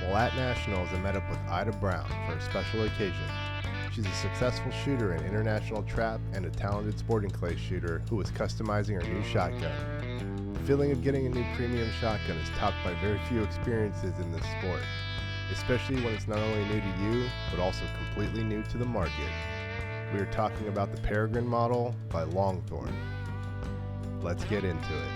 While at Nationals, I met up with Ida Brown for a special occasion. She's a successful shooter in international trap and a talented sporting clay shooter who was customizing her new shotgun. The feeling of getting a new premium shotgun is topped by very few experiences in this sport, especially when it's not only new to you, but also completely new to the market. We are talking about the Peregrine Model by Longthorne. Let's get into it.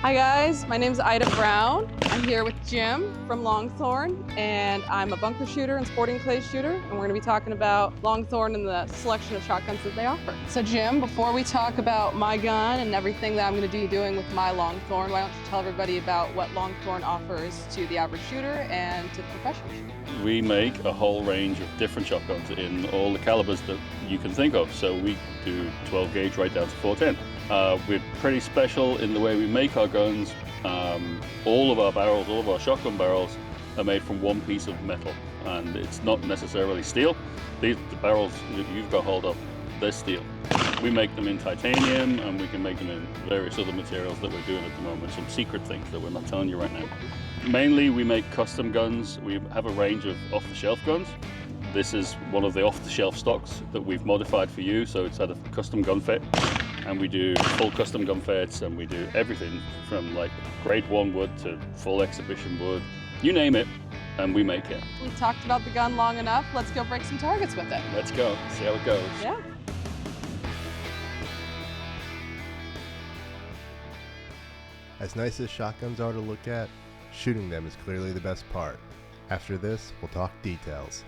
Hi guys, my name is Ida Brown. I'm here with Jim from Longthorne, and I'm a bunker shooter and sporting clay shooter, and we're going to be talking about Longthorne and the selection of shotguns that they offer. So Jim, before we talk about my gun and everything that I'm going to be doing with my Longthorne, why don't you tell everybody about what Longthorne offers to the average shooter and to the professional shooter? We make a whole range of different shotguns in all the calibers that you can think of. So we do 12 gauge right down to 410. We're pretty special in the way we make our guns. All of our barrels, all of our shotgun barrels are made from one piece of metal, and it's not necessarily steel. The barrels that you've got hold of, they're steel. We make them in titanium, and we can make them in various other materials that we're doing at the moment, some secret things that we're not telling you right now. Mainly we make custom guns. We have a range of off-the-shelf guns. This is one of the off-the-shelf stocks that we've modified for you, so it's had a custom gun fit. And we do full custom gun fits, and we do everything from like grade 1 wood to full exhibition wood. You name it, and we make it. We've talked about the gun long enough. Let's go break some targets with it. Let's go, see how it goes. Yeah. As nice as shotguns are to look at, shooting them is clearly the best part. After this, we'll talk details.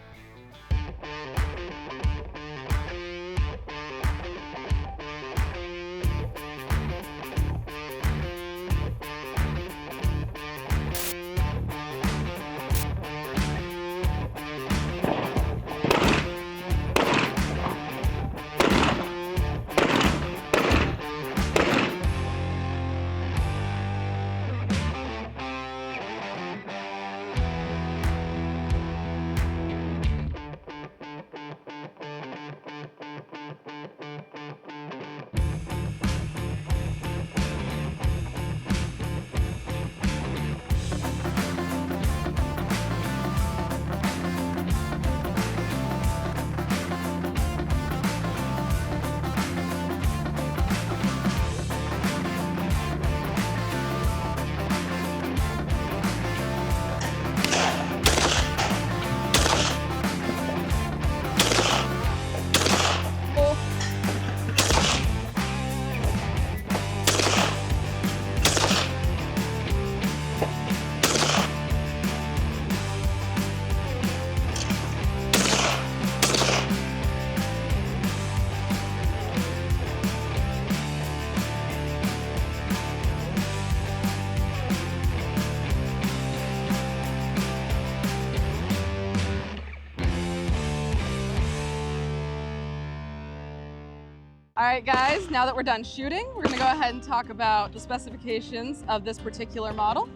All right guys, now that we're done shooting, we're gonna go ahead and talk about the specifications of this particular model.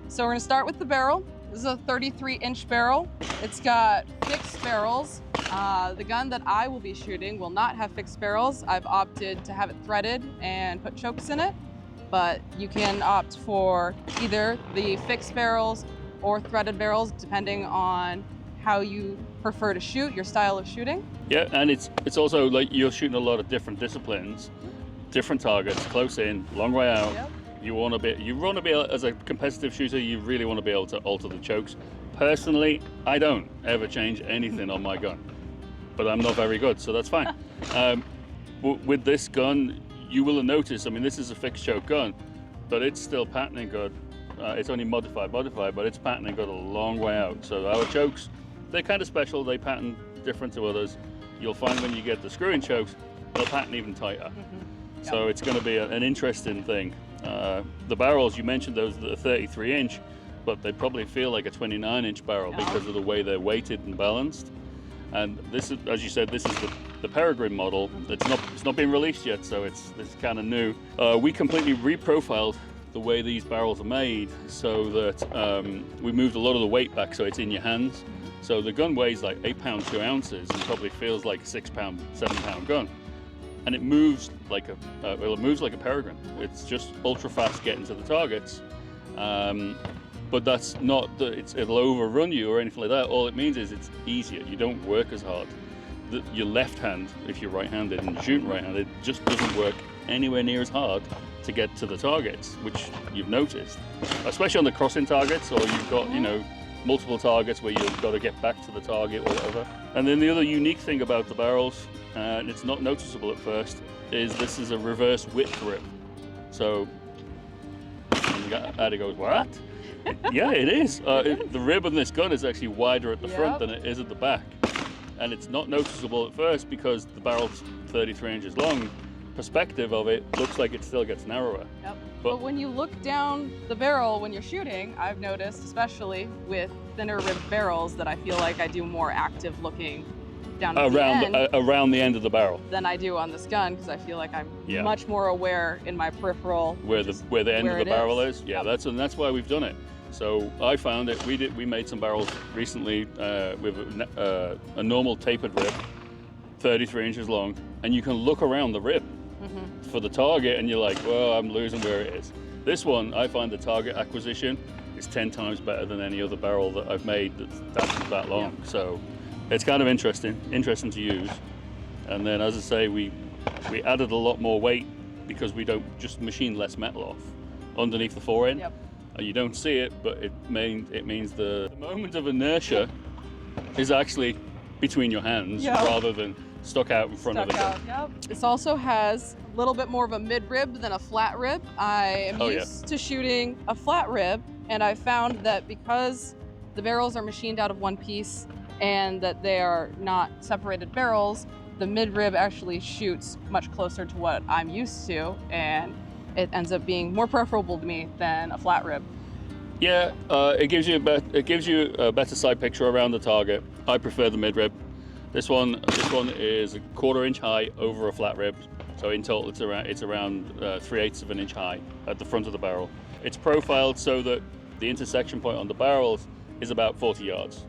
So we're gonna start with the barrel. This is a 33-inch barrel. It's got fixed barrels. The gun that I will be shooting will not have fixed barrels. I've opted to have it threaded and put chokes in it, but you can opt for either the fixed barrels or threaded barrels, depending on how you prefer to shoot, your style of shooting. Yeah, and it's also like you're shooting a lot of different disciplines, different targets, close in, long way out. Yep. You want to be as a competitive shooter, you really want to be able to alter the chokes. Personally, I don't ever change anything on my gun, but I'm not very good, so that's fine. With this gun, you will notice, I mean, this is a fixed choke gun, but it's still patterning good. It's only modified, but it's patterning good a long way out. So our chokes, they're kind of special. They pattern different to others. You'll find when you get the screw-in chokes, they'll pattern even tighter. Yep. So it's going to be an interesting thing. The barrels, you mentioned those that are 33-inch, but they probably feel like a 29-inch barrel because of the way they're weighted and balanced. And this is, as you said, this is the Peregrine model. It's not been released yet, so it's kind of new. We completely reprofiled the way these barrels are made so that we moved a lot of the weight back so it's in your hands. So the gun weighs like 8 pounds 2 ounces and probably feels like a 6 pound, 7 pound gun. And it moves like a Peregrine. It's just ultra fast getting to the targets. But that's not that it'll overrun you or anything like that. All it means is it's easier. You don't work as hard. Your left hand, if you're right-handed and you're shooting right-handed, just doesn't work anywhere near as hard to get to the targets, which you've noticed, especially on the crossing targets, or you've got, you know, multiple targets where you've got to get back to the target or whatever. And then the other unique thing about the barrels, and it's not noticeable at first, is this is a reverse width rib. So, Addy goes, what? Yeah, it is. The rib on this gun is actually wider at the front than it is at the back. And it's not noticeable at first because the barrel's 33 inches long. Perspective of it looks like it still gets narrower. Yep. But when you look down the barrel when you're shooting, I've noticed, especially with thinner ribbed barrels, that I feel like I do more active looking down at around the end of the barrel than I do on this gun, because I feel like I'm much more aware in my peripheral where the end of the barrel is. Yeah, that's why we've done it. So I found it. We made some barrels recently with a normal tapered rib, 33 inches long, and you can look around the rib for the target, and you're like, well, I'm losing where it is. This one, I find the target acquisition is 10 times better than any other barrel that I've made that's that long. Yeah. So it's kind of interesting to use. And then, as I say, we added a lot more weight because we don't just machine less metal off underneath the forend. Yep. You don't see it, but it means the moment of inertia is actually between your hands rather than stuck out in front of the gun. Yep. This also has a little bit more of a mid-rib than a flat rib. I am used to shooting a flat rib, and I found that because the barrels are machined out of one piece and that they are not separated barrels, the mid-rib actually shoots much closer to what I'm used to, and it ends up being more preferable to me than a flat rib. Yeah, it gives you a better sight picture around the target. I prefer the mid-rib. This one is a 1/4 inch high over a flat rib, so in total it's around 3/8 of an inch high at the front of the barrel. It's profiled so that the intersection point on the barrels is about 40 yards.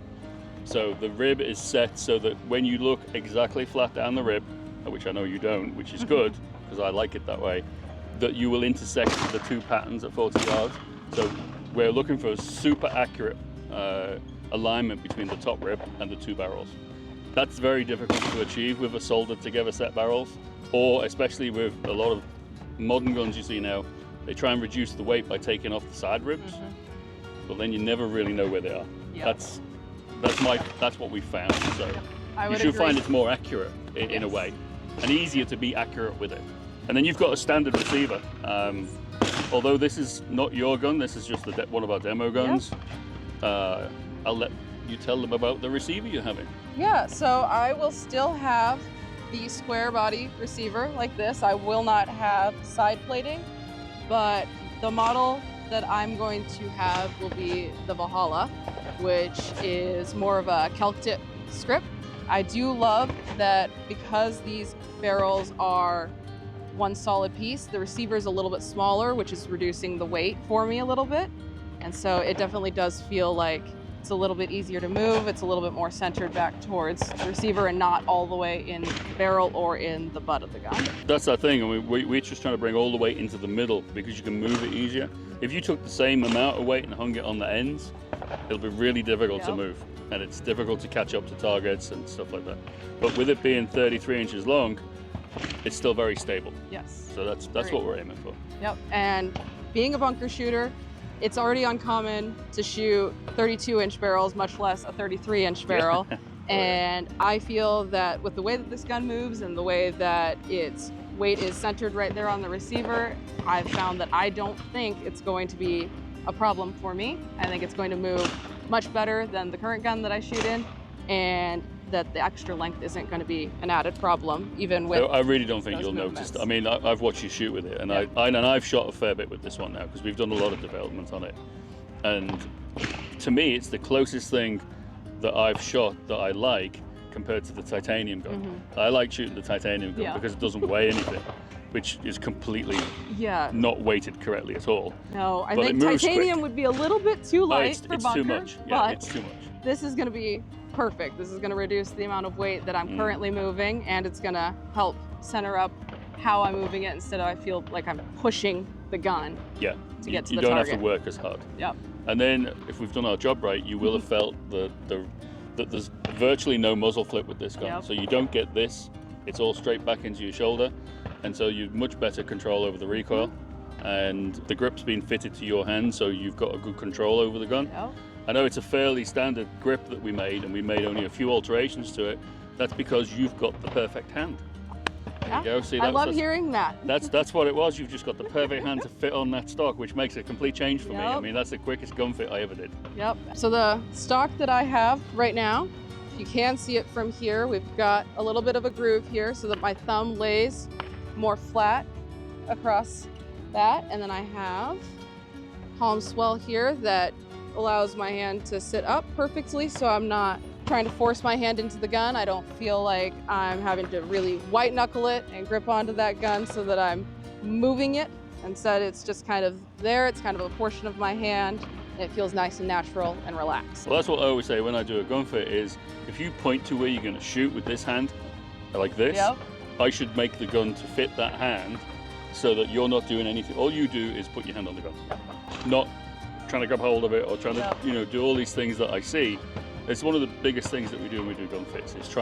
So the rib is set so that when you look exactly flat down the rib, which I know you don't, which is good because I like it that way, that you will intersect the two patterns at 40 yards. So we're looking for a super accurate alignment between the top rib and the two barrels. That's very difficult to achieve with a soldered together set barrels, or especially with a lot of modern guns you see now, they try and reduce the weight by taking off the side ribs, but then you never really know where they are. Yep. That's what we found. So you should find it's more accurate in a way, and easier to be accurate with it. And then you've got a standard receiver. Although this is not your gun, this is just one of our demo guns. Yep. I'll let you tell them about the receiver you're having. Yeah, so I will still have the square body receiver like this. I will not have side plating, but the model that I'm going to have will be the Valhalla, which is more of a kelk tip script. I do love that because these barrels are one solid piece, the receiver is a little bit smaller, which is reducing the weight for me a little bit. And so it definitely does feel like it's a little bit easier to move. It's a little bit more centered back towards the receiver and not all the way in the barrel or in the butt of the gun. That's our thing. I mean, we're just trying to bring all the weight into the middle because you can move it easier. If you took the same amount of weight and hung it on the ends, it'll be really difficult to move. And it's difficult to catch up to targets and stuff like that. But with it being 33 inches long, it's still very stable. Yes. So that's what we're aiming for. Yep. And being a bunker shooter, it's already uncommon to shoot 32-inch barrels, much less a 33-inch barrel. And I feel that with the way that this gun moves and the way that its weight is centered right there on the receiver, I've found that I don't think it's going to be a problem for me. I think it's going to move much better than the current gun that I shoot in, and that the extra length isn't going to be an added problem, even with I really don't think you'll notice. I mean, I've watched you shoot with it, and I've shot a fair bit with this one now because we've done a lot of development on it. And to me, it's the closest thing that I've shot that I like compared to the titanium gun. I like shooting the titanium gun because it doesn't weigh anything, which is completely not weighted correctly at all. No, I think titanium would be a little bit too light for bunker. It's too much. Yeah, it's too much. This is going to be perfect. This is going to reduce the amount of weight that I'm currently moving, and it's going to help center up how I'm moving it instead of I feel like I'm pushing the gun to get to the target. You don't have to work as hard. Yep. And then if we've done our job right, you will have felt that there's virtually no muzzle flip with this gun. Yep. So you don't get this, it's all straight back into your shoulder. And so you've much better control over the recoil. And the grip's been fitted to your hand, so you've got a good control over the gun. Yep. I know it's a fairly standard grip that we made, and we made only a few alterations to it. That's because you've got the perfect hand. There you go. See, I love hearing that. That's what it was. You've just got the perfect hand to fit on that stock, which makes a complete change for me. I mean, that's the quickest gun fit I ever did. Yep. So the stock that I have right now, if you can see it from here, we've got a little bit of a groove here so that my thumb lays more flat across that. And then I have palm swell here that allows my hand to sit up perfectly, so I'm not trying to force my hand into the gun. I don't feel like I'm having to really white knuckle it and grip onto that gun so that I'm moving it. Instead, it's just kind of there. It's kind of a portion of my hand. And it feels nice and natural and relaxed. Well, that's what I always say when I do a gun fit is, if you point to where you're going to shoot with this hand, like this, Yep. I should make the gun to fit that hand so that you're not doing anything. All you do is put your hand on the gun. Not trying to grab hold of it or trying to, you know, do all these things that I see. It's one of the biggest things that we do when we do gun fits. It's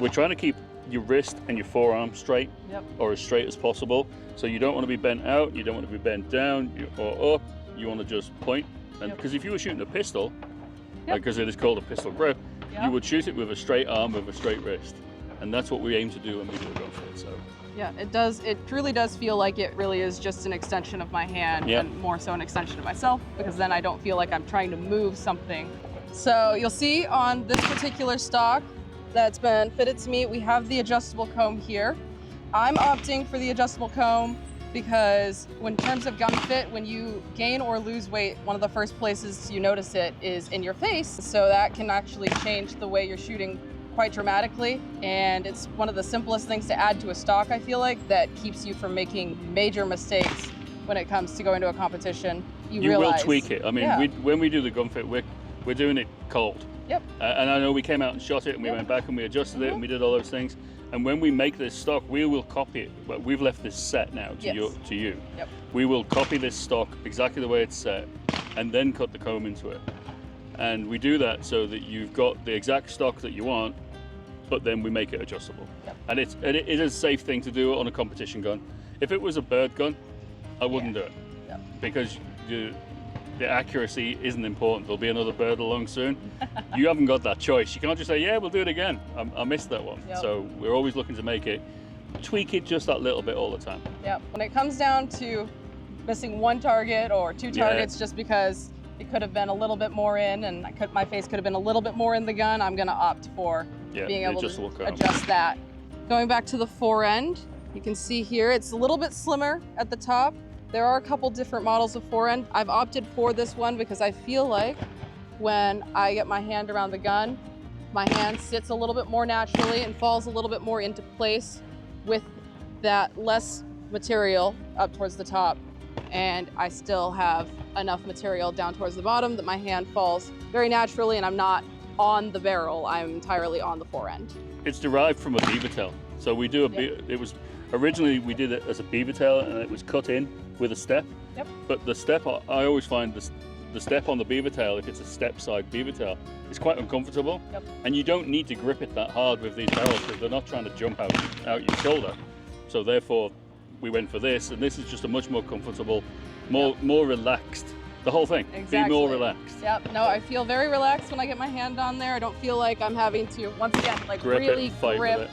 we're trying to keep your wrist and your forearm straight, or as straight as possible. So you don't want to be bent out, you don't want to be bent down or up. You want to just point. And because if you were shooting a pistol, because it is called a pistol grip, you would shoot it with a straight arm, with a straight wrist. And that's what we aim to do when we do a gun fit. So. Yeah, it does. It truly does feel like it really is just an extension of my hand, and more so an extension of myself, because then I don't feel like I'm trying to move something. So you'll see on this particular stock that's been fitted to me, we have the adjustable comb here. I'm opting for the adjustable comb because in terms of gun fit, when you gain or lose weight, one of the first places you notice it is in your face. So that can actually change the way you're shooting quite dramatically, and it's one of the simplest things to add to a stock, I feel like, that keeps you from making major mistakes when it comes to going to a competition. You realize, will tweak it. I mean, when we do the gun fit, we're doing it cold. Yep. And I know we came out and shot it, and we went back and we adjusted it, and we did all those things. And when we make this stock, we will copy it. But we've left this set now to you. Yep. We will copy this stock exactly the way it's set, and then cut the comb into it. And we do that so that you've got the exact stock that you want, but then we make it adjustable. Yep. And it is a safe thing to do on a competition gun. If it was a bird gun, I wouldn't do it. Yep. Because the accuracy isn't important. There'll be another bird along soon. You haven't got that choice. You can't just say, yeah, we'll do it again. I missed that one. Yep. So we're always looking to tweak it just that little bit all the time. Yeah. When it comes down to missing one target or two targets just because it could have been a little bit more in, and my face could have been a little bit more in the gun, I'm gonna opt for being able to adjust that. Going back to the fore end, you can see here, it's a little bit slimmer at the top. There are a couple different models of fore end. I've opted for this one because I feel like when I get my hand around the gun, my hand sits a little bit more naturally and falls a little bit more into place with that less material up towards the top. And I still have enough material down towards the bottom that my hand falls very naturally, and I'm not on the barrel, I'm entirely on the fore end. It's derived from a beaver tail. So we do it was originally we did it as a beaver tail, and it was cut in with a step. Yep. But the step, I always find the step on the beaver tail, if it's a step side beaver tail, is quite uncomfortable. Yep. And you don't need to grip it that hard with these barrels because they're not trying to jump out your shoulder. So therefore, we went for this, and this is just a much more comfortable, more relaxed. The whole thing. Exactly. Be more relaxed. Yep. No, I feel very relaxed when I get my hand on there. I don't feel like I'm having to, once again, like really grip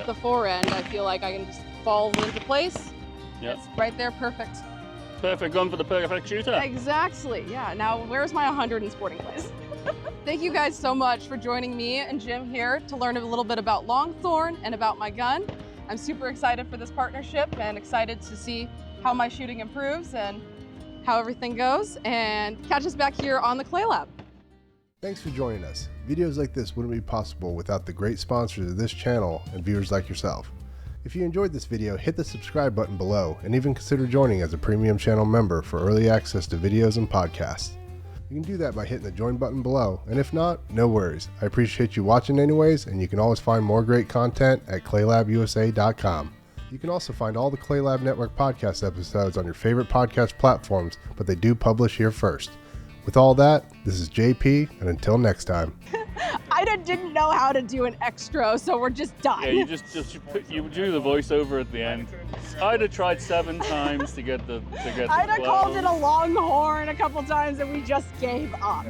the fore end. I feel like I can just fall into place. Yep. It's right there, perfect. Perfect gun for the perfect shooter. Exactly. Yeah. Now, where's my 100 in sporting place? Thank you guys so much for joining me and Jim here to learn a little bit about Longthorne and about my gun. I'm super excited for this partnership and excited to see how my shooting improves and how everything goes, and catch us back here on the Clay Lab. Thanks for joining us. Videos like this wouldn't be possible without the great sponsors of this channel and viewers like yourself. If you enjoyed this video, hit the subscribe button below and even consider joining as a premium channel member for early access to videos and podcasts. You can do that by hitting the join button below, and if not, no worries. I appreciate you watching anyways, and you can always find more great content at claylabusa.com. You can also find all the Clay Lab Network podcast episodes on your favorite podcast platforms, but they do publish here first. With all that, this is JP, and until next time. Ida didn't know how to do an extra, so we're just done. Yeah, you do the voiceover at the end. Ida tried 7 times to get the Ida 12. called it a longhorn a couple times and we just gave up.